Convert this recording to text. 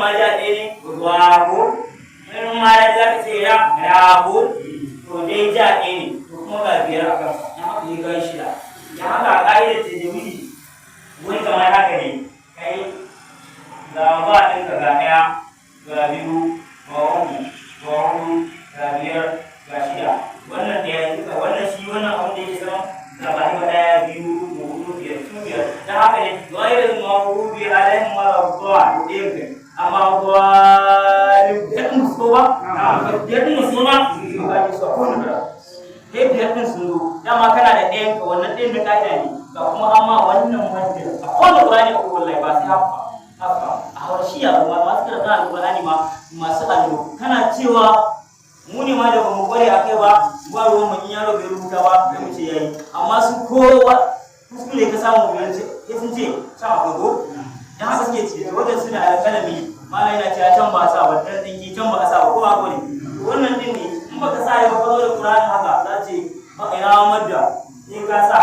ma ja ɗaya ne rago in ma da za ka ce rago to dai ja ɗaya ne to kuma ga biyar a kansa ya haka yi gan shida ya haka a ƙa'idar ta jami'i wani kamar haka ne kai ga ba ɗinka ga ɗaya ga biyu ga uku ga huɗu ga biyar ga shida wannan ɗaya duka wannan shi wannan abin da yake sama ga ba ni ba ɗaya biyu uku huɗu biyar su biyar don haka ne gairin maghdubi alaihim waladdallin amma biyar ɗin su ba biyar ɗin su ba ga ji su kun da kai biyar ɗin sun zo dama kana da ɗayan ka wannan ɗayan da ka'ida ne ga kuma amma wannan wanda a kowane ƙurani a wallahi ba sai haka a harshiya ba masu karanta alƙur'ani ma masu allo kana cewa mu ne ma da ba mu kware a kai ba ruwan mu in yaro bai rubuta ba sai mu ce yayi amma su kowa kuskure ka samu bai ce sun ce can akwai ko dan haka suke ce wajen suna alƙalami malai na cewa can ba a sa ba dan dinki can ba a sa ba ko ba ko ne wannan din ne in baka sa ya ba ka zo da Qur'ani haka za ce ba ina madda in ka sa